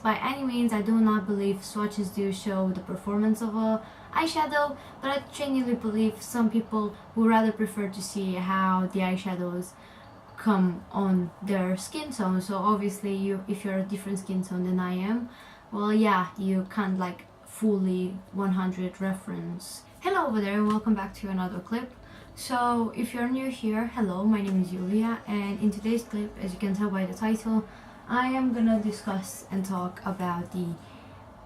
by any means. I do not believe swatches do show the performance of a eyeshadow, but I genuinely believe some people would rather prefer to see how the eyeshadows come on their skin tone. So obviously if you're a different skin tone than I am, well, yeah, you can't like fully 100 reference. Hello over there and welcome back to another clip. So if you're new here, hello, my name is Iulia, and in today's clip, as you can tell by the title, I am gonna discuss and talk about the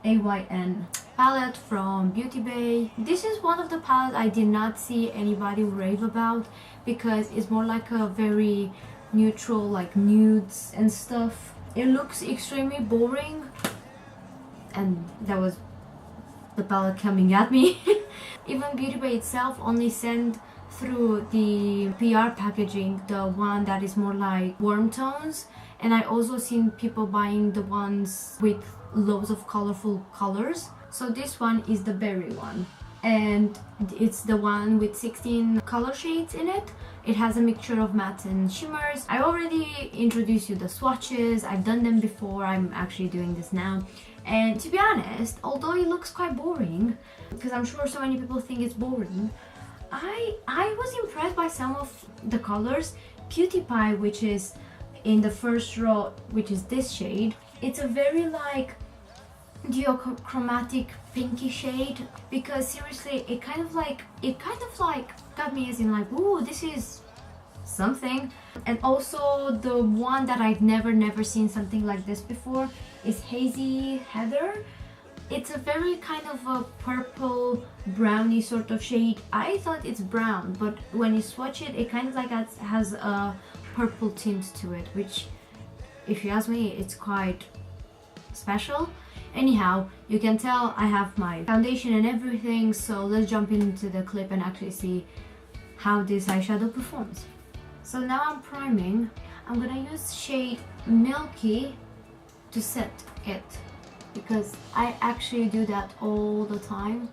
AYN palette from beautybay. This is one of the palettes I did not see anybody rave about because it's more like a very neutral, like nudes and stuff. It looks extremely boring, and that was the palette coming at me. Even beautybay itself only sent through the PR packaging the one that is more like warm tones, and I also seen people buying the ones with loads of colorful colors. So this one is the berry one, and it's the one with 16 color shades in it. It has a mixture of mattes and shimmers. I already introduced you the swatches. I've done them before. I'm actually doing this now, and to be honest, although it looks quite boring, because I'm sure so many people think it's boring, I was impressed by some of the colors. Cutie Pie, which is in the first row, which is this shade, it's a very like duochromatic pinky shade, because seriously it kind of like got me as in like, ooh, this is something. And also the one that I've never seen something like this before is Hazy Heather. It's a very kind of a purple browny sort of shade. I thought it's brown, but when you swatch it, it kind of like has a purple tint to it, which, if you ask me, it's quite special. Anyhow, you can tell I have my foundation and everything, so let's jump into the clip and actually see how this eyeshadow performs. So now I'm priming. I'm gonna use shade Milky to set it, because I actually do that all the time.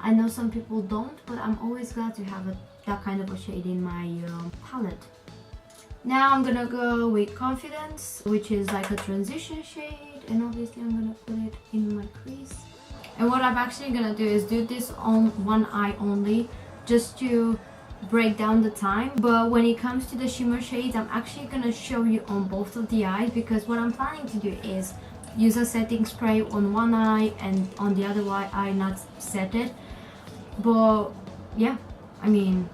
I know some people don't, but I'm always glad to have that kind of a shade in my palette. Now I'm gonna go with Confidence, which is like a transition shade, and obviously I'm gonna put it in my crease. And what I'm actually gonna do is do this on one eye only, just to break down the time. But when it comes to the shimmer shades, I'm actually gonna show you on both of the eyes, because what I'm planning to do is use a setting spray on one eye and on the other eye not set it. But yeah, I mean,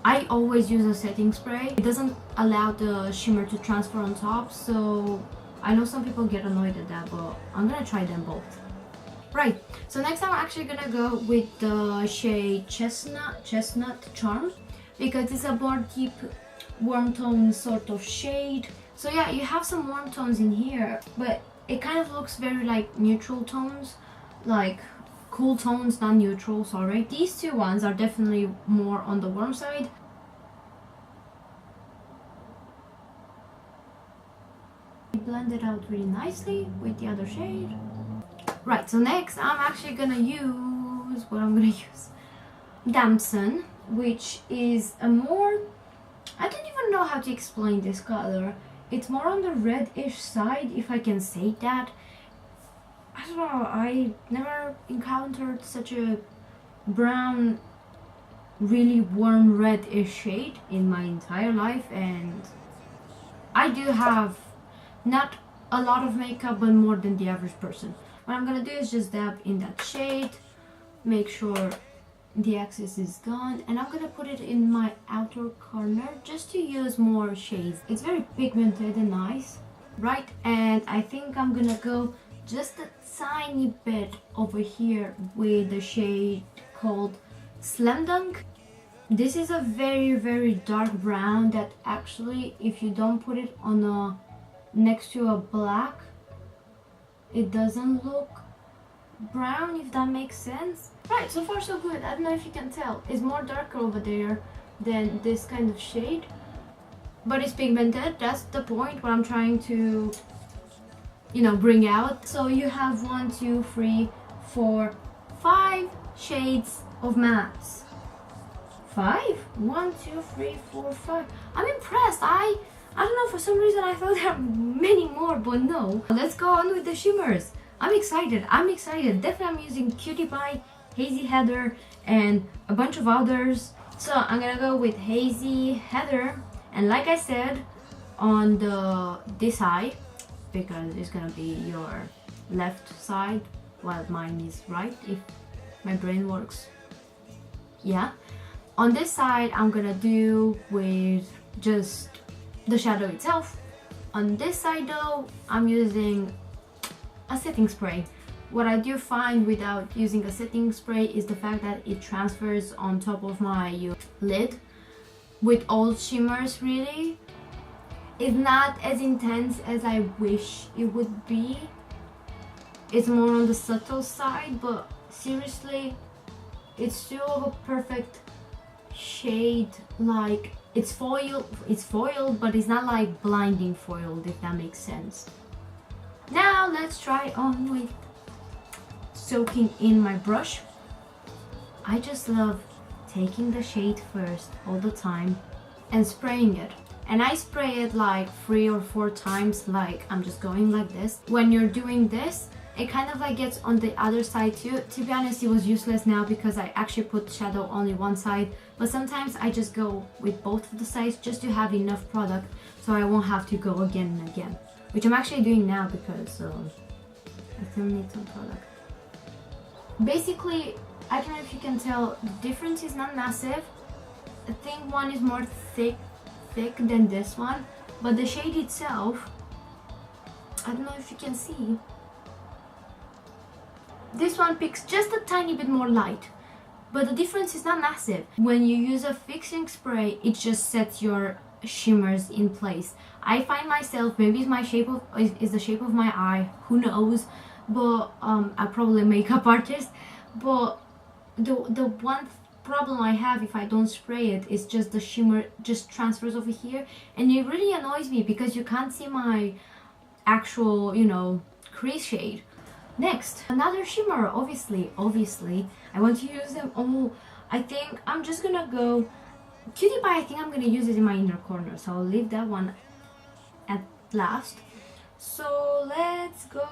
I always use a setting spray. It doesn't allow the shimmer to transfer on top, so I know some people get annoyed at that, but I'm gonna try them both. Right, so next I'm actually gonna go with the shade Chestnut Charm, because it's a more deep warm tone sort of shade. So yeah, you have some warm tones in here, but it kind of looks very like neutral tones, like cool tones, not neutral, sorry. These two ones are definitely more on the warm side. Blend it out really nicely with the other shade. Right, so next I'm actually gonna use Damson, which is a more, I don't even know how to explain this color. It's more on the reddish side, if I can say that. I don't know, I never encountered such a brown, really warm reddish shade in my entire life, and I do have not a lot of makeup, but more than the average person. What I'm gonna do is just dab in that shade, make sure the excess is gone, and I'm gonna put it in my outer corner just to use more shades. It's very pigmented and nice, right? And I think I'm gonna go just a tiny bit over here with the shade called Slam Dunk. This is a very dark brown that actually, if you don't put it on a next to a black, it doesn't look brown, if that makes sense. Right, so far so good. I don't know if you can tell, it's more darker over there than this kind of shade, but it's pigmented. That's the point, what I'm trying to, you know, bring out. So you have 1, 2, 3, 4, 5 shades of mattes. 5? 1, 2, 3, 4, 5. I'm impressed. I I don't know, for some reason I thought there are many more, but no. Let's go on with the shimmers. I'm excited. Definitely I'm using Cutie Pie, Hazy Heather, and a bunch of others. So I'm gonna go with Hazy Heather, and like I said, on this eye, because it's gonna be your left side while mine is right, if my brain works. Yeah. On this side, I'm gonna do with just the shadow itself. On this side though, I'm using a setting spray. What I do find without using a setting spray is the fact that it transfers on top of my lid. With all shimmers, really, it's not as intense as I wish it would be. It's more on the subtle side, but seriously, it's still a perfect shade. Like, it's foiled, but it's not like blinding foiled, if that makes sense. Now let's try on with soaking in my brush. I just love taking the shade first all the time and spraying it. And I spray it like 3 or 4 times, like I'm just going like this. When you're doing this, it kind of like gets on the other side too. To be honest, it was useless now because I actually put shadow only one side, but sometimes I just go with both of the sides just to have enough product so I won't have to go again and again, which I'm actually doing now because I still need some product. Basically, I don't know if you can tell, the difference is not massive. I think one is more thick than this one, but the shade itself, I don't know if you can see, this one picks just a tiny bit more light, but the difference is not massive. When you use a fixing spray, it just sets your shimmers in place. I find myself, maybe it's my shape of is the shape of my eye, who knows, but I'm probably a makeup artist, but the one problem I have if I don't spray it is just the shimmer just transfers over here, and it really annoys me because you can't see my actual, you know, crease shade. Next, another shimmer. Obviously I want to use them all. I think I'm just gonna go Cutie Pie. I think I'm gonna use it in my inner corner, so I'll leave that one at last. So let's go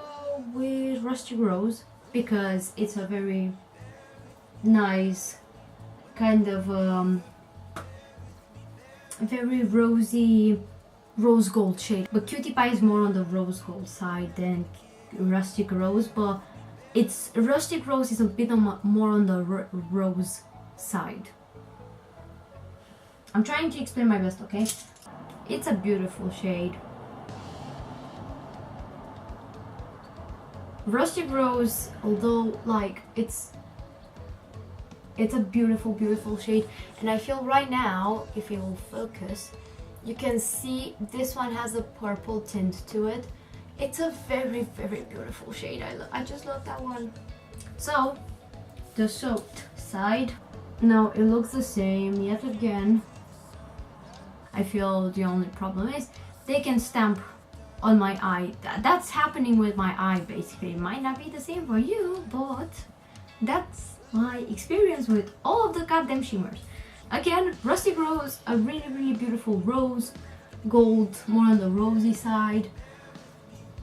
with Rustic Rose because it's a very nice kind of very rosy rose gold shade, but Cutie Pie is more on the rose gold side than Rustic Rose, but Rustic Rose is a bit more on the rose side. I'm trying to explain my best, okay? It's a beautiful shade. Rustic Rose, although like it's a beautiful shade, and I feel right now, if it will focus, you can see this one has a purple tint to it. It's a very beautiful shade. I just love that one. So the soaked side, now it looks the same yet again. I feel the only problem is they can stamp on my eye. That's happening with my eye basically. It might not be the same for you, but that's my experience with all of the goddamn shimmers. Again, Rustic Rose, a really beautiful rose gold, more on the rosy side.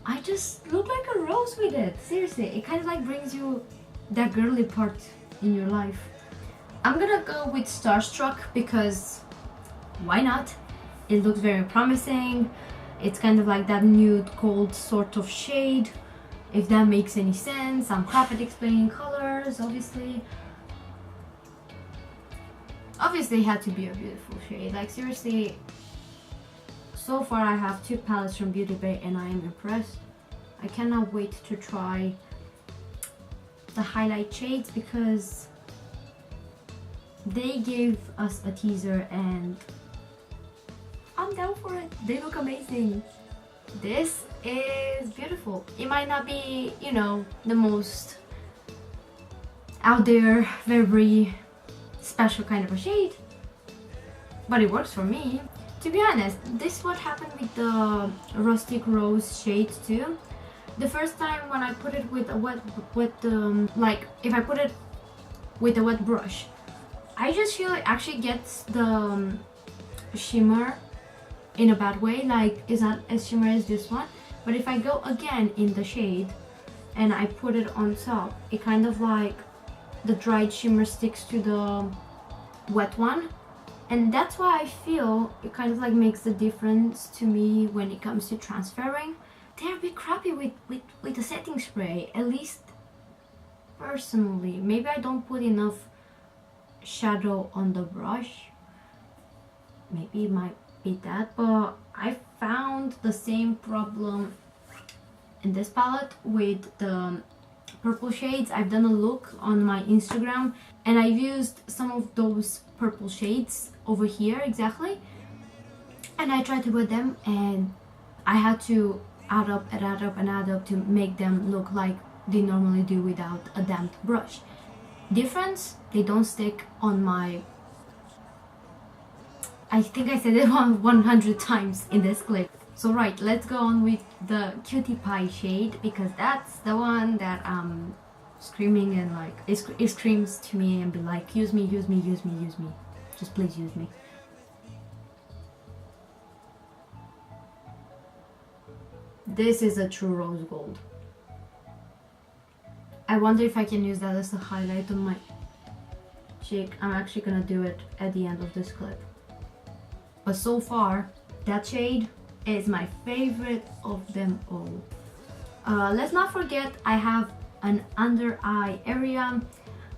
I just look like a rose with it. Seriously, it kind of like brings you that girly part in your life. I'm gonna go with Starstruck because why not? It looks very promising. It's kind of like that nude gold sort of shade, if that makes any sense. I'm crap at explaining colors, obviously. Obviously it had to be a beautiful shade. Like seriously, so far I have 2 palettes from beautybay and I am impressed. I cannot wait to try the highlight shades because they gave us a teaser and I'm down for it. They look amazing. This is beautiful. It might not be, you know, the most out there, very special kind of a shade, but it works for me. To be honest, this is what happened with the Rustic Rose shade too. The first time when I put it with a wet like if I put it with a wet brush, I just feel it actually gets the shimmer in a bad way, like it's not as shimmery as this one. But if I go again in the shade and I put it on top, it kind of like the dried shimmer sticks to the wet one, and that's why I feel it kind of like makes the difference to me when it comes to transferring. They're a bit crappy with the setting spray, at least personally. Maybe I don't put enough shadow on the brush, maybe it might be that, but I found the same problem in this palette with the purple shades. I've done a look on my Instagram and I used some of those purple shades over here exactly, and I tried to put them and I had to add up and add up and add up to make them look like they normally do without a damp brush. Difference, they don't stick on my... I think I said it 100 times in this clip. So right, let's go on with the Cutie Pie shade, because that's the one that I'm screaming and like it screams to me and be like, use me, use me, use me, use me. Just please use me. This is a true rose gold. I wonder if I can use that as a highlight on my cheek. I'm actually gonna do it at the end of this clip. But so far, that shade is my favorite of them all. Let's not forget I have an under eye area.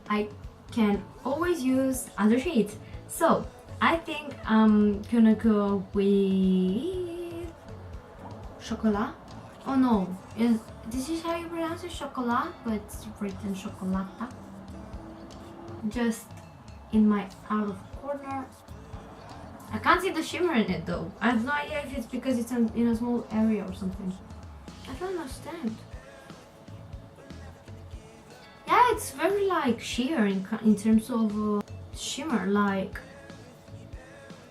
I can always use other shades. So I think I'm gonna go with Chocolat. Oh no, this is how you pronounce it, Chocolat, but it's written Chocolata. Just in my outer corner. I can't see the shimmer in it though. I have no idea if it's because it's in a small area or something. I don't understand. Yeah, it's very like sheer in terms of shimmer, like,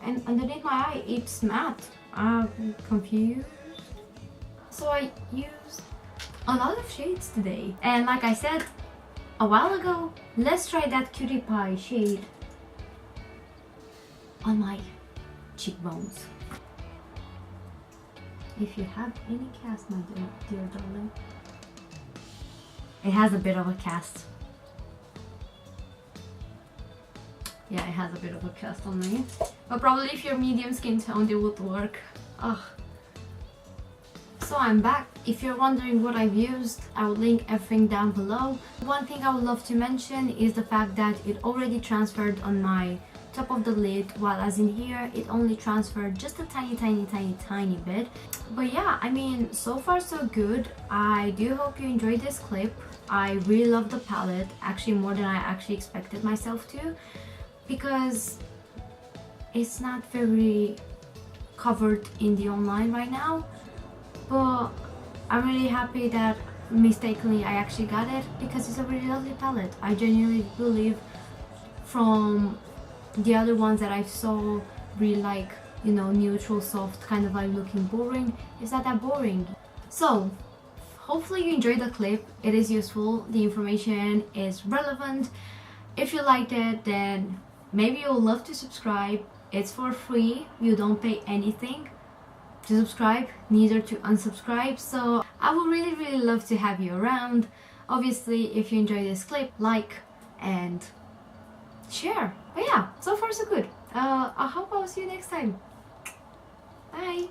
and underneath my eye it's matte. I'm confused. So I used a lot of shades today, and like I said a while ago, let's try that Cutie Pie shade on my cheekbones. If you have any cast, my dear darling. It has a bit of a cast. Yeah, it has a bit of a cast on me. But probably if you're medium skin toned, it would work. Ugh. So I'm back. If you're wondering what I've used, I will link everything down below. One thing I would love to mention is the fact that it already transferred on my top of the lid, while as in here it only transferred just a tiny bit. But yeah, I mean, so far so good. I do hope you enjoyed this clip. I really love the palette, actually more than I actually expected myself to, because it's not very covered in the online right now. But I'm really happy that mistakenly I actually got it, because it's a really lovely palette. I genuinely believe from the other ones that I saw really like, you know, neutral, soft, kind of like looking boring, it's not that boring. So hopefully you enjoyed the clip. It is useful, the information is relevant. If you liked it, then maybe you'll love to subscribe. It's for free, you don't pay anything to subscribe, neither to unsubscribe, so I would really love to have you around. Obviously, if you enjoyed this clip, like and share. But yeah, so far so good. I hope I'll see you next time. Bye.